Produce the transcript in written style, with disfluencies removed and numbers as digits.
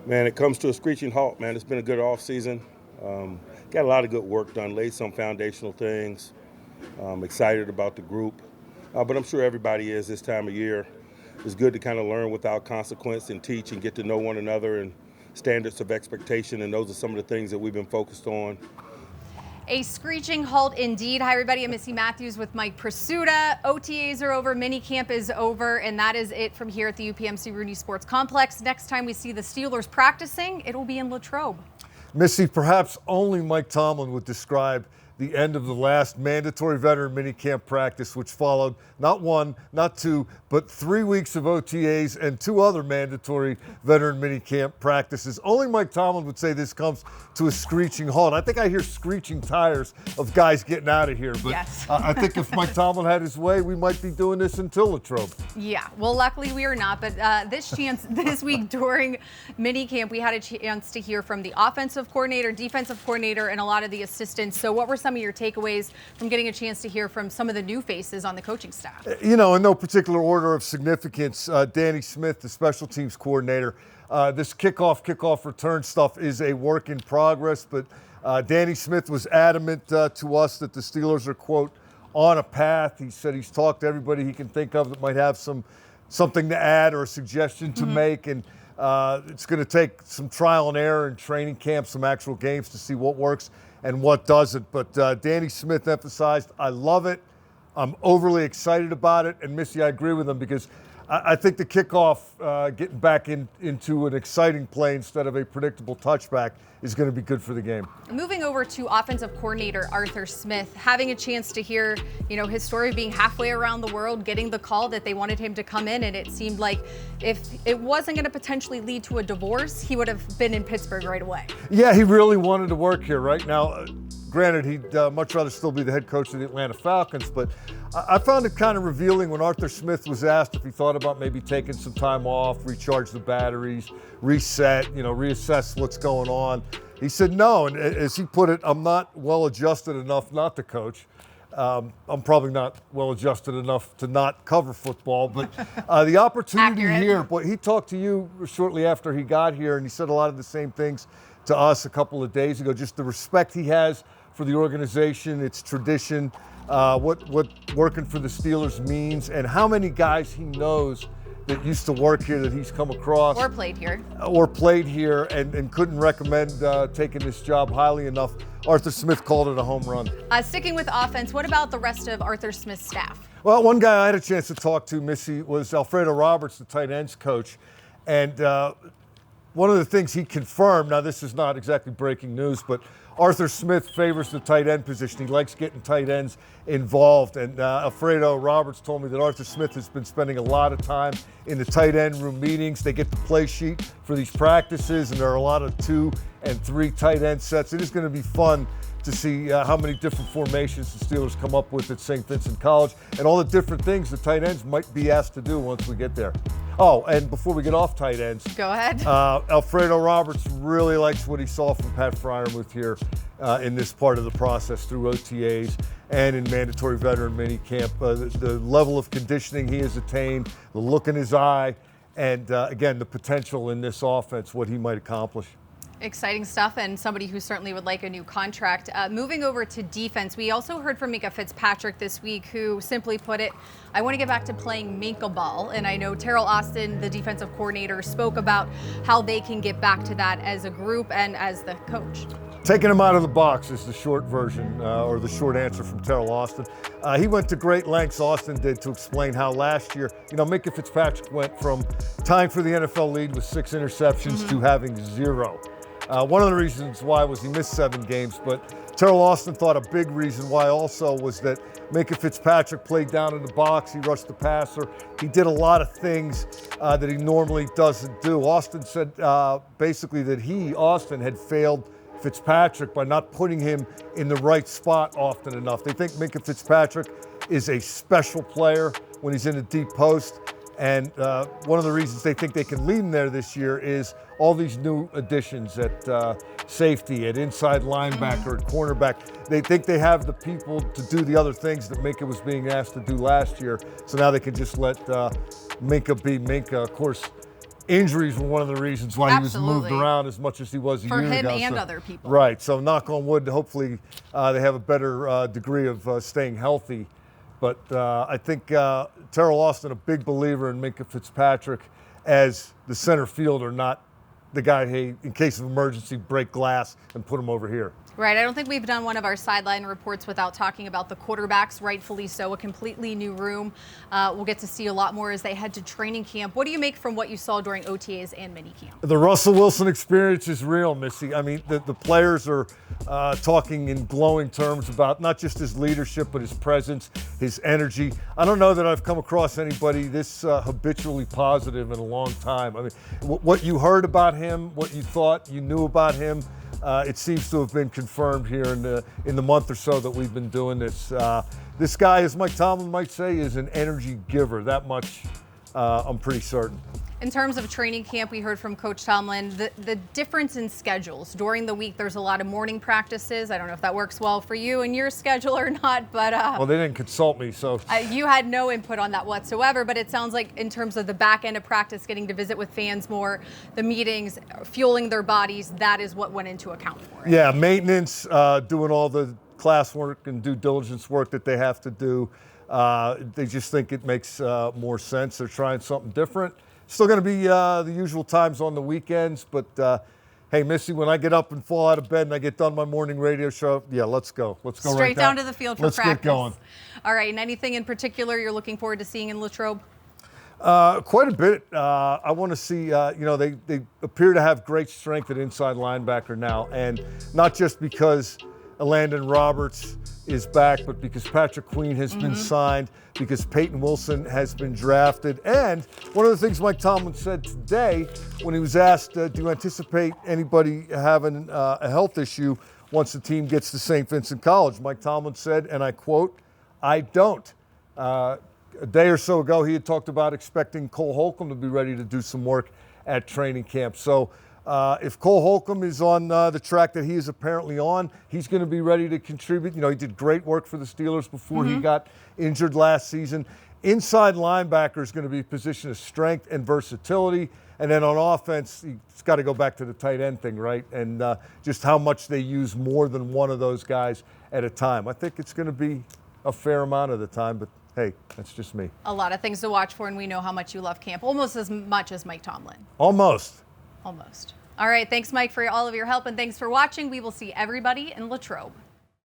Man, it comes to a screeching halt, man. It's been a good off season. Got a lot of good work done, laid some foundational things. Excited about the group. But I'm sure everybody is this time of year. It's good to kind of learn without consequence and teach and get to know one another and standards of expectation. And those are some of the things that we've been focused on. A screeching halt indeed. Hi, everybody. I'm Missi Matthews with Mike Prisuta. OTAs are over. Minicamp is over. And that is it from here at the UPMC Rooney Sports Complex. Next time we see the Steelers practicing, it will be in Latrobe. Missi, perhaps only Mike Tomlin would describe the end of the last mandatory veteran minicamp practice, which followed not one, not two, but 3 weeks of OTAs and 2 other mandatory veteran minicamp practices. Only Mike Tomlin would say this comes to a screeching halt. I think I hear screeching tires of guys getting out of here, but yes. I think if Mike Tomlin had his way, we might be doing this until Latrobe. Yeah, well, luckily we are not, but this week during minicamp, we had a chance to hear from the offensive coordinator, defensive coordinator, and a lot of the assistants. So what were some of your takeaways from getting a chance to hear from some of the new faces on the coaching staff? You know, in no particular order of significance, Danny Smith, the special teams coordinator, this kickoff return stuff is a work in progress, but Danny Smith was adamant to us that the Steelers are, quote, on a path. He said he's talked to everybody he can think of that might have something to add or a suggestion to make, and it's going to take some trial and error in training camp, some actual games to see what works and what doesn't. But Danny Smith emphasized, I love it. I'm overly excited about it. And Missi, I agree with him because I think the kickoff, getting back into an exciting play instead of a predictable touchback, is going to be good for the game. Moving over to offensive coordinator Arthur Smith, having a chance to hear, his story of being halfway around the world, getting the call that they wanted him to come in, and it seemed like if it wasn't going to potentially lead to a divorce, he would have been in Pittsburgh right away. Yeah, he really wanted to work here right now. Granted, he'd much rather still be the head coach of the Atlanta Falcons, but I found it kind of revealing when Arthur Smith was asked if he thought about maybe taking some time off, recharge the batteries, reset, reassess what's going on. He said no, and as he put it, I'm not well adjusted enough not to coach. I'm probably not well adjusted enough to not cover football, but the opportunity here, boy, he talked to you shortly after he got here, and he said a lot of the same things to us a couple of days ago, just the respect he has for the organization, its tradition, what working for the Steelers means, and how many guys he knows that used to work here that he's come across. Or played here. And couldn't recommend taking this job highly enough. Arthur Smith called it a home run. Sticking with offense, what about the rest of Arthur Smith's staff? Well, one guy I had a chance to talk to, Missi, was Alfredo Roberts, the tight ends coach. And one of the things he confirmed, now this is not exactly breaking news, but Arthur Smith favors the tight end position. He likes getting tight ends involved. And Alfredo Roberts told me that Arthur Smith has been spending a lot of time in the tight end room meetings. They get the play sheet for these practices, and there are a lot of 2 and 3 tight end sets. It is going to be fun to see how many different formations the Steelers come up with at St. Vincent College and all the different things the tight ends might be asked to do once we get there. Oh, and before we get off tight ends, go ahead. Alfredo Roberts really likes what he saw from Pat Fryermuth here in this part of the process through OTAs and in mandatory veteran minicamp. The level of conditioning he has attained, the look in his eye, and again, the potential in this offense, what he might accomplish. Exciting stuff, and somebody who certainly would like a new contract. Moving over to defense, we also heard from Minkah Fitzpatrick this week, who simply put it, I want to get back to playing Minkah ball. And I know Terrell Austin, the defensive coordinator, spoke about how they can get back to that as a group and as the coach. Taking him out of the box is the short version, or the short answer from Terrell Austin. He went to great lengths, Austin did, to explain how last year, Minkah Fitzpatrick went from tying for the NFL lead with 6 interceptions to having 0. One of the reasons why was he missed 7 games, but Terrell Austin thought a big reason why also was that Minkah Fitzpatrick played down in the box, he rushed the passer, he did a lot of things that he normally doesn't do. Austin said basically that Austin, had failed Fitzpatrick by not putting him in the right spot often enough. They think Minkah Fitzpatrick is a special player when he's in a deep post. And one of the reasons they think they can lead him there this year is all these new additions at safety, at inside linebacker, at cornerback. They think they have the people to do the other things that Minkah was being asked to do last year. So now they can just let Minkah be Minkah. Of course, injuries were one of the reasons why he was moved Absolutely. around as much as he was a For year him ago. and So- other people. Right. So knock on wood, hopefully they have a better degree of staying healthy. But I think Terrell Austin, a big believer in Minkah Fitzpatrick as the center fielder, not the guy, hey, in case of emergency, break glass and put him over here. Right. I don't think we've done one of our sideline reports without talking about the quarterbacks, rightfully so, a completely new room. We'll get to see a lot more as they head to training camp. What do you make from what you saw during OTAs and minicamp? The Russell Wilson experience is real, Missy. I mean, the players are talking in glowing terms about not just his leadership, but his presence, his energy. I don't know that I've come across anybody this habitually positive in a long time. I mean, what you heard about him, what you thought you knew about him, it seems to have been confirmed here in the month or so that we've been doing this. This guy, as Mike Tomlin might say, is an energy giver. That much I'm pretty certain. In terms of training camp, we heard from Coach Tomlin the difference in schedules. During the week, there's a lot of morning practices. I don't know if that works well for you and your schedule or not, but Well, they didn't consult me, so you had no input on that whatsoever. But it sounds like in terms of the back end of practice, getting to visit with fans more, the meetings, fueling their bodies, that is what went into account for it. yeah, maintenance, doing all the classwork and due diligence work that they have to do. They just think it makes more sense. They're trying something different. Still going to be the usual times on the weekends, but hey, Missy, when I get up and fall out of bed and I get done my morning radio show, yeah, let's go. Let's go Straight right down to the field for let's practice. Get going. All right, and anything in particular you're looking forward to seeing in Latrobe? Quite a bit. I want to see, they appear to have great strength at inside linebacker now, and not just because Landon Roberts is back, but because Patrick Queen has been signed, because Peyton Wilson has been drafted. And one of the things Mike Tomlin said today when he was asked, do you anticipate anybody having a health issue once the team gets to St. Vincent College? Mike Tomlin said, and I quote, I don't. A day or so ago, he had talked about expecting Cole Holcomb to be ready to do some work at training camp. So if Cole Holcomb is on the track that he is apparently on, he's going to be ready to contribute. You know, he did great work for the Steelers before he got injured last season. Inside linebacker is going to be a position of strength and versatility. And then on offense, it's got to go back to the tight end thing, right? And just how much they use more than one of those guys at a time. I think it's going to be a fair amount of the time, but hey, that's just me. A lot of things to watch for, and we know how much you love camp, almost as much as Mike Tomlin. Almost. Almost. All right, thanks, Mike, for all of your help, and thanks for watching. We will see everybody in Latrobe.